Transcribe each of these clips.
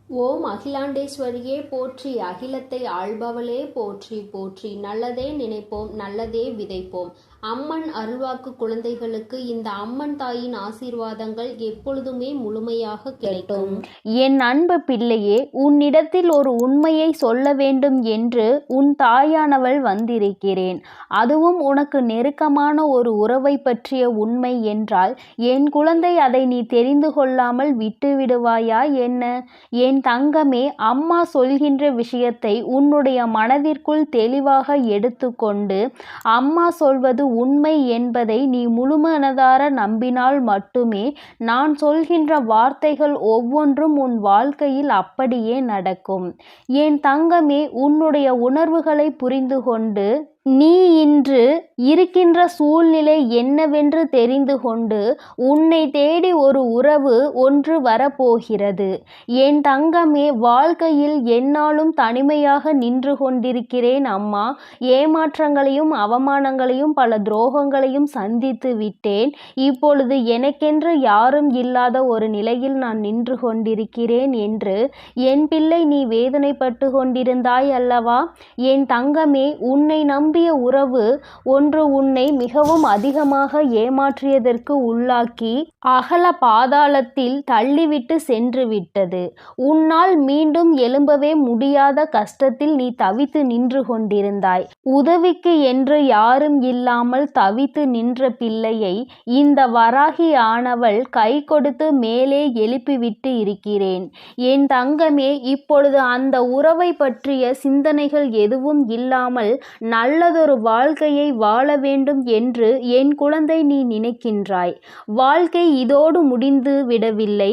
ஓம் அகிலாண்டேஸ்வரியே போற்றி, அகிலத்தை ஆள்பவளே போற்றி போற்றி. நல்லதே நினைப்போம், நல்லதே விதைப்போம். அம்மன் அருள்வாக்கு குழந்தைகளுக்கு இந்த அம்மன் தாயின் ஆசீர்வாதங்கள் எப்பொழுதுமே முழுமையாக கிடைக்கும். என் அன்பு பிள்ளையே, உன்னிடத்தில் ஒரு உண்மையை சொல்ல வேண்டும் என்று உன் தாயானவள் வந்திருக்கிறேன். அதுவும் உனக்கு நெருக்கமான ஒரு உறவை பற்றிய உண்மை என்றால், என் குழந்தை, அதை நீ தெரிந்து கொள்ளாமல் விட்டு விடுவாயா என்ன? என் தங்கமே, அம்மா சொல்கின்ற விஷயத்தை உன்னுடைய மனதிற்குள் தெளிவாக எடுத்துக்கொண்டு, அம்மா சொல்வது உண்மை என்பதை நீ முழுமனதார நம்பினால் மட்டுமே நான் சொல்கின்ற வார்த்தைகள் ஒவ்வொன்றும் உன் வாழ்க்கையில் அப்படியே நடக்கும். என் தங்கமே, உன்னுடைய உணர்வுகளை புரிந்து கொண்டு நீ இன்று இருக்கின்ற சூழ்நிலை என்னவென்று தெரிந்து கொண்டு உன்னை தேடி ஒரு உறவு ஒன்று வரப்போகிறது. என் தங்கமே, வாழ்க்கையில் என்னாலும் தனிமையாக நின்று கொண்டிருக்கிறேன் அம்மா. ஏமாற்றங்களையும் அவமானங்களையும் பல துரோகங்களையும் சந்தித்து விட்டேன். இப்பொழுது எனக்கென்று யாரும் இல்லாத ஒரு நிலையில் நான் நின்று கொண்டிருக்கிறேன் என்று என் பிள்ளை நீ வேதனைப்பட்டு கொண்டிருந்தாய் அல்லவா? என் தங்கமே, உன்னை நம்பிய உறவு ஒன்று உன்னை மிகவும் அதிகமாக ஏமாற்றியதற்கு உள்ளாக்கி அகல பாதாளத்தில் தள்ளிவிட்டு சென்று விட்டது. உன்னால் மீண்டும் எழும்பவே முடியாத கஷ்டத்தில் நீ தவித்து நின்று கொண்டிருந்தாய். உதவிக்கு என்று யாரும் இல்லாமல் தவித்து நின்ற பிள்ளையை இந்த வராகி ஆனவள் கை கொடுத்து மேலே எழுப்பிவிட்டு இருக்கிறேன். என் தங்கமே, இப்பொழுது அந்த உறவை பற்றிய சிந்தனைகள் எதுவும் இல்லாமல் நல்லதொரு வாழ்க்கையை வாழ வேண்டும் என்று என் குழந்தை நீ நினைக்கின்றாய். வாழ்க்கை இதோடு முடிந்து விடவில்லை.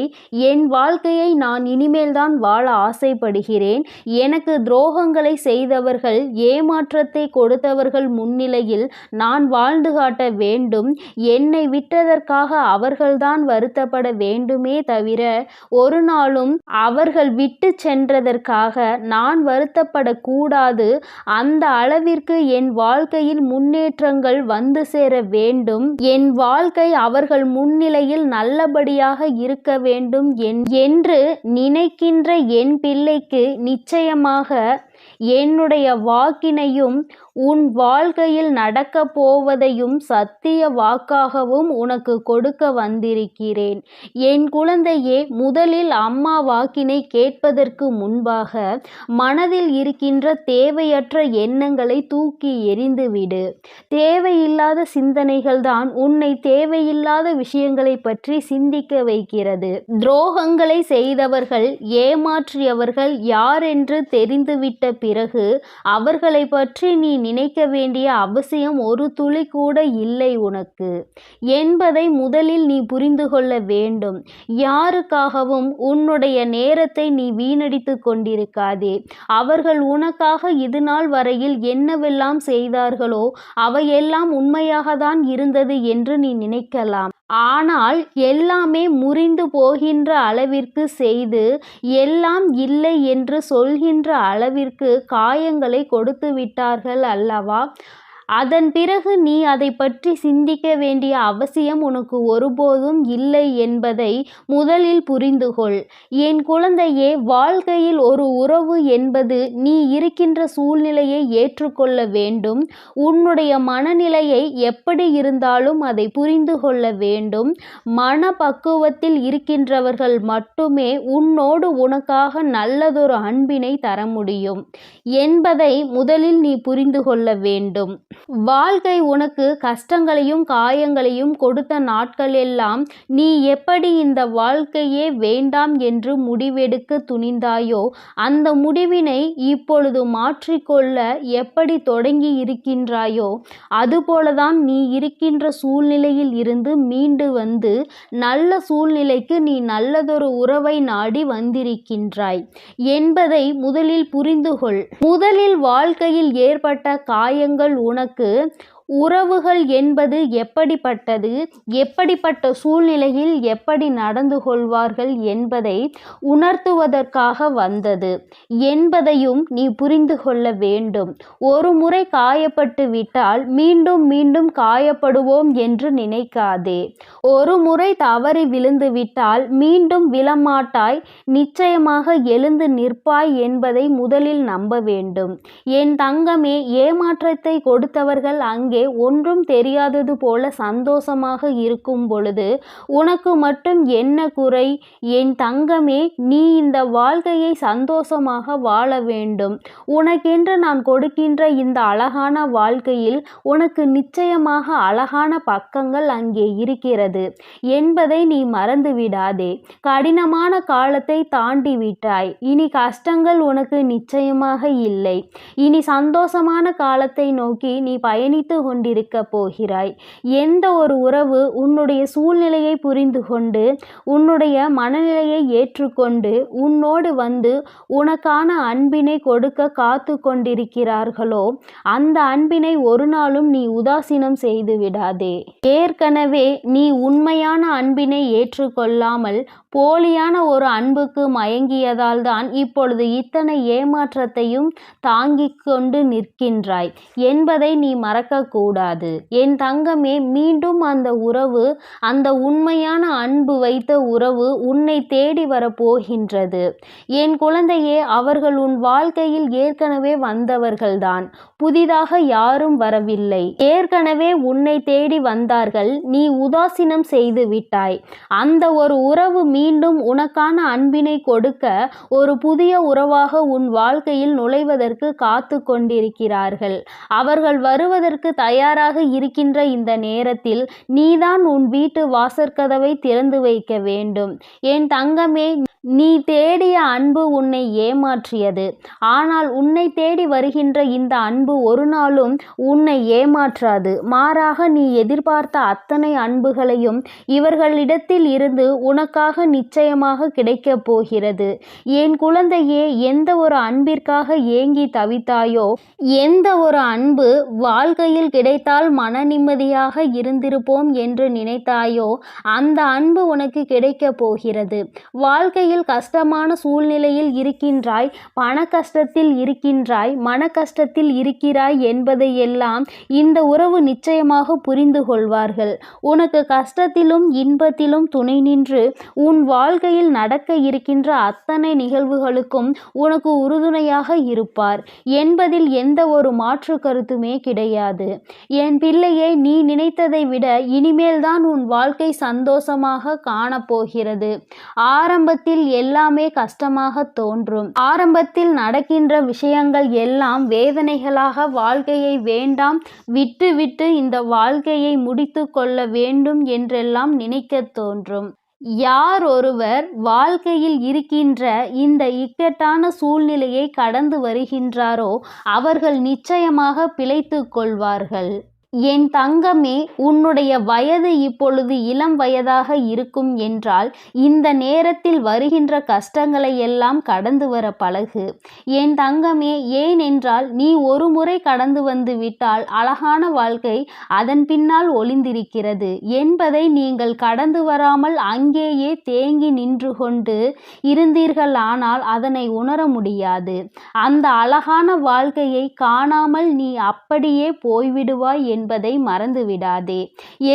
என் வாழ்க்கையை நான் இனிமேல்தான் வாழ ஆசைப்படுகிறேன். எனக்கு துரோகங்களை செய்தவர்கள், ஏமாற்றத்தை கொடுத்தவர்கள் முன்னிலையில் நான் வாழ்ந்து காட்ட வேண்டும். என்னை விட்டதற்காக அவர்கள்தான் வருத்தப்பட வேண்டுமே தவிர ஒரு நாளும் அவர்கள் விட்டு சென்றதற்காக நான் வருத்தப்படக்கூடாது. அந்த அளவிற்கு என் வாழ்க்கையில் முன்னேற்றங்கள் வந்து சேர வேண்டும். என் வாழ்க்கை அவர்கள் முன்னிலையில் நல்லபடியாக இருக்க வேண்டும் என்று நினைக்கின்ற என் பிள்ளைக்கு நிச்சயமாக என்னுடைய வாக்கினையும் உன் வாழ்க்கையில் நடக்க போவதையும் சத்திய வாக்காகவும் உனக்கு கொடுக்க வந்திருக்கிறேன். என் குழந்தையே, முதலில் அம்மா வாக்கினை கேட்பதற்கு முன்பாக மனதில் இருக்கின்ற தேவையற்ற எண்ணங்களை தூக்கி எறிந்துவிடு. தேவையில்லாத சிந்தனைகள் தான் உன்னை தேவையில்லாத விஷயங்களை பற்றி சிந்திக்க வைக்கிறது. துரோகங்களை செய்தவர்கள், ஏமாற்றியவர்கள் யார் என்று தெரிந்துவிட்ட பிறகு அவர்களை பற்றி நீ நினைக்க வேண்டிய அவசியம் ஒரு துளி கூட இல்லை உனக்கு என்பதை முதலில் நீ புரிந்து கொள்ள வேண்டும். யாருக்காகவும் உன்னுடைய நேரத்தை நீ வீணடித்து கொண்டிருக்காதே. அவர்கள் உனக்காக இது நாள் வரையில் என்னவெல்லாம் செய்தார்களோ அவையெல்லாம் உண்மையாக தான் இருந்தது என்று நீ நினைக்கலாம். ஆனால் எல்லாமே முறிந்து போகின்ற அளவிற்கு செய்து, எல்லாம் இல்லை என்று சொல்கின்ற அளவிற்கு காயங்களை கொடுத்து விட்டார்கள் அல்லவா? அதன் பிறகு நீ அதை பற்றி சிந்திக்க வேண்டிய அவசியம் உனக்கு ஒருபோதும் இல்லை என்பதை முதலில் புரிந்து கொள். என் குழந்தையே, வாழ்க்கையில் ஒரு உறவு என்பது நீ இருக்கின்ற சூழ்நிலையை ஏற்றுக்கொள்ள வேண்டும். உன்னுடைய மனநிலையை எப்படி இருந்தாலும் அதை புரிந்து கொள்ள வேண்டும். மனப்பக்குவத்தில் இருக்கின்றவர்கள் மட்டுமே உன்னோடு உனக்காக நல்லதொரு அன்பினை தர முடியும் என்பதை முதலில் நீ புரிந்து கொள்ள வேண்டும். வாழ்க்கை உனக்கு கஷ்டங்களையும் காயங்களையும் கொடுத்த நாட்களெல்லாம் நீ எப்படி இந்த வாழ்க்கையே வேண்டாம் என்று முடிவெடுக்க துணிந்தாயோ அந்த முடிவினை இப்பொழுது மாற்றிக்கொள்ள எப்படி தொடங்கி இருக்கின்றாயோ அதுபோலதான் நீ இருக்கின்ற சூழ்நிலையில் இருந்து மீண்டு வந்து நல்ல சூழ்நிலைக்கு நீ நல்லதொரு உறவை நாடி வந்திருக்கின்றாய் என்பதை முதலில் புரிந்து கொள். முதலில் வாழ்க்கையில் ஏற்பட்ட காயங்கள் உனக்கு உறவுகள் என்பது எப்படிப்பட்டது, எப்படிப்பட்ட சூழ்நிலையில் எப்படி நடந்து கொள்வார்கள் என்பதை உணர்த்துவதற்காக வந்தது என்பதையும் நீ புரிந்து கொள்ள வேண்டும். ஒரு முறை காயப்பட்டு விட்டால் மீண்டும் மீண்டும் காயப்படுவோம் என்று நினைக்காதே. ஒரு முறை தவறி விழுந்து விட்டால் மீண்டும் விழமாட்டாய், நிச்சயமாக எழுந்து நிற்பாய் என்பதை முதலில் நம்ப வேண்டும். என் தங்கமே, ஏமாற்றத்தை கொடுத்தவர்கள் அங்கே ஒன்றும் தெரியாதது போல சந்தோஷமாக இருக்கும் பொழுது உனக்கு மட்டும் என்ன குறை? என் தங்கமே, நீ இந்த வாழ்க்கையை சந்தோஷமாக வாழ வேண்டும். உனக்கென்று நான் கொடுக்கின்ற இந்த அழகான வாழ்க்கையில் உனக்கு நிச்சயமாக அழகான பக்கங்கள் அங்கே இருக்கிறது என்பதை நீ மறந்து விடாதே. கடினமான காலத்தை தாண்டி விட்டாய். இனி கஷ்டங்கள் உனக்கு நிச்சயமாக இல்லை. இனி சந்தோஷமான காலத்தை நோக்கி நீ பயணித்து கொண்டிருக்க போகிறாய். எந்த ஒரு உறவு உன்னுடைய சூழ்நிலையை புரிந்து கொண்டு உன்னுடைய மனநிலையை ஏற்றுக்கொண்டு உன்னோடு வந்து உனக்கான அன்பினை கொடுக்க காத்து கொண்டிருக்கிறார்களோ அந்த அன்பினை ஒரு நாளும் நீ உதாசீனம் செய்து விடாதே. ஏற்கனவே நீ உண்மையான அன்பினை ஏற்றுக்கொள்ளாமல் போலியான ஒரு அன்புக்கு மயங்கியதால் தான் இப்பொழுது இத்தனை ஏமாற்றத்தையும் தாங்கிக் கொண்டு நிற்கின்றாய் என்பதை நீ மறக்கக்கூடாது. என் தங்கமே, மீண்டும் அந்த உறவு, அந்த உண்மையான அன்பு வைத்த உறவு உன்னை தேடி வரப்போகின்றது. என் குழந்தையே, அவர்கள் உன் வாழ்க்கையில் ஏற்கனவே வந்தவர்கள்தான், புதிதாக யாரும் வரவில்லை. ஏற்கனவே உன்னை தேடி வந்தார்கள், நீ உதாசீனம் செய்து விட்டாய். அந்த ஒரு உறவு மீண்டும் உனக்கான அன்பினை கொடுக்க ஒரு புதிய உறவாக உன் வாழ்க்கையில் நுழைவதற்கு காத்து கொண்டிருக்கிறார்கள். அவர்கள் வருவதற்கு தயாராக இருக்கின்ற இந்த நேரத்தில் நீதான் உன் வீட்டு வாசற்கதவை திறந்து வைக்க வேண்டும். என் தங்கமே, நீ தேடிய அன்பு உன்னை ஏமாற்றியது. ஆனால் உன்னை தேடி வருகின்ற இந்த அன்பு ஒரு நாளும் உன்னை ஏமாற்றாது. மாறாக நீ எதிர்பார்த்த அத்தனை அன்புகளையும் இவர்களிடத்தில் இருந்து உனக்காக நிச்சயமாக கிடைக்கப் போகிறது. என் குழந்தையே, எந்த ஒரு அன்பிற்காக ஏங்கி தவித்தாயோ, எந்த ஒரு அன்பு வாழ்க்கையில் கிடைத்தால் மன நிம்மதியாக இருந்திருப்போம் என்று நினைத்தாயோ அந்த அன்பு உனக்கு கிடைக்கப் போகிறது. வாழ்க்கையில் கஷ்டமான சூழ்நிலையில் இருக்கின்றாய், பண கஷ்டத்தில் இருக்கின்றாய், மன கஷ்டத்தில் இருக்கிறாய் என்பதையெல்லாம் இந்த உறவு நிச்சயமாக புரிந்து கொள்வார்கள். உனக்கு கஷ்டத்திலும் இன்பத்திலும் துணை நின்று உன் வாழ்க்கையில் நடக்க இருக்கின்ற அத்தனை நிகழ்வுகளுக்கும் உனக்கு உறுதுணையாக இருப்பார் என்பதில் எந்த ஒரு மாற்று கருத்துமே கிடையாது. என் பிள்ளையே, நீ நினைத்ததை விட இனிமேல் தான் உன் வாழ்க்கை சந்தோஷமாக காணப்போகிறது. ஆரம்பத்தில் எல்லாமே கஷ்டமாக தோன்றும். ஆரம்பத்தில் நடக்கின்ற விஷயங்கள் எல்லாம் வேதனைகளாக வாழ்க்கையை வேண்டாம், விட்டு விட்டு இந்த வாழ்க்கையை முடித்து கொள்ள வேண்டும் என்றெல்லாம் நினைக்க தோன்றும். யார் ஒருவர் வாழ்க்கையில் இருக்கின்ற இந்த இக்கட்டான சூழ்நிலையை கடந்து வருகின்றாரோ அவர்கள் நிச்சயமாக பிழைத்துக் கொள்வார்கள். என் தங்கமே, உன்னுடைய வயது இப்பொழுது இளம் வயதாக இருக்கும் என்றால் இந்த நேரத்தில் வருகின்ற கஷ்டங்களை எல்லாம் கடந்து வர பழகு. என் தங்கமே, ஏனென்றால் நீ ஒரு முறை கடந்து வந்து விட்டால் அழகான வாழ்க்கை அதன் பின்னால் ஒளிந்திருக்கிறது என்பதை நீங்கள் கடந்து வராமல் அங்கேயே தேங்கி நின்று கொண்டு இருந்தீர்கள். ஆனால் அதனை உணர முடியாது. அந்த அழகான வாழ்க்கையை காணாமல் நீ அப்படியே போய்விடுவாய் என்பதை மறந்து விடாதே.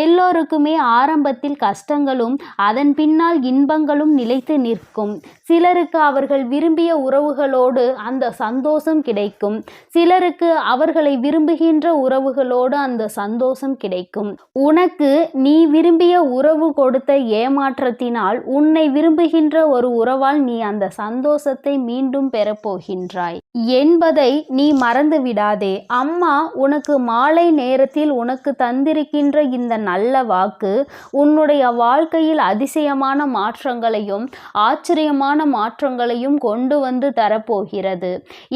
எல்லோருக்குமே ஆரம்பத்தில் கஷ்டங்களும் அதன் பின்னால் இன்பங்களும் நிலைத்து நிற்கும். சிலருக்கு அவர்கள் விரும்பிய உறவுகளோடு அந்த சந்தோஷம் கிடைக்கும். சிலருக்கு அவர்களை விரும்புகின்ற உறவுகளோடு அந்த சந்தோஷம் கிடைக்கும். உனக்கு நீ விரும்பிய உறவு கொடுத்த ஏமாற்றத்தினால் உன்னை விரும்புகின்ற ஒரு உறவால் நீ அந்த சந்தோஷத்தை மீண்டும் பெறப்போகின்றாய் என்பதை நீ மறந்து விடாதே. அம்மா உனக்கு மாலை நேரத்தில் உனக்கு தந்திருக்கின்ற இந்த நல்ல வாக்கு உன்னுடைய வாழ்க்கையில் அதிசயமான மாற்றங்களையும் ஆச்சரியமான மாற்றங்களையும் கொண்டு வந்து தரப்போகிறது.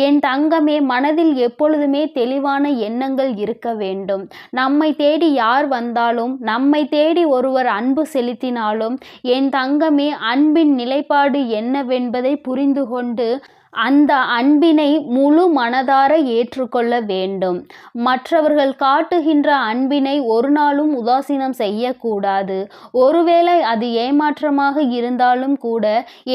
என் தங்கமே, மனதில் எப்பொழுதுமே தெளிவான எண்ணங்கள் இருக்க வேண்டும். நம்மை தேடி யார் வந்தாலும், நம்மை தேடி ஒருவர் அன்பு செலுத்தினாலும் என் தங்கமே, அன்பின் நிலைப்பாடு என்னவென்பதை புரிந்து கொண்டு அந்த அன்பினை முழு மனதார ஏற்றுக்கொள்ள வேண்டும். மற்றவர்கள் காட்டுகின்ற அன்பினை ஒரு நாளும் உதாசீனம் செய்யக்கூடாது. ஒருவேளை அது ஏமாற்றமாக இருந்தாலும் கூட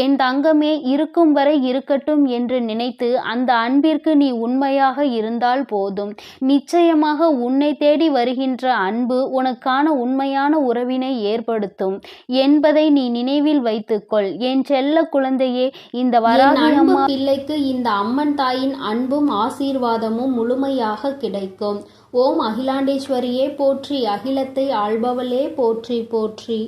என் தங்கமே இருக்கும் வரை இருக்கட்டும் என்று நினைத்து அந்த அன்பிற்கு நீ உண்மையாக இருந்தால் போதும். நிச்சயமாக உன்னை தேடி வருகின்ற அன்பு உனக்கான உண்மையான உறவினை ஏற்படுத்தும் என்பதை நீ நினைவில் வைத்துக்கொள். என் செல்ல குழந்தையே, இந்த வராகி அம்மா பிள்ளைக்கு இந்த அம்மன் தாயின் அன்பும் ஆசீர்வாதமும் முழுமையாக கிடைக்கும். ஓம் அகிலாண்டேஸ்வரியே போற்றி, அகிலத்தை ஆள்பவளே போற்றி போற்றி.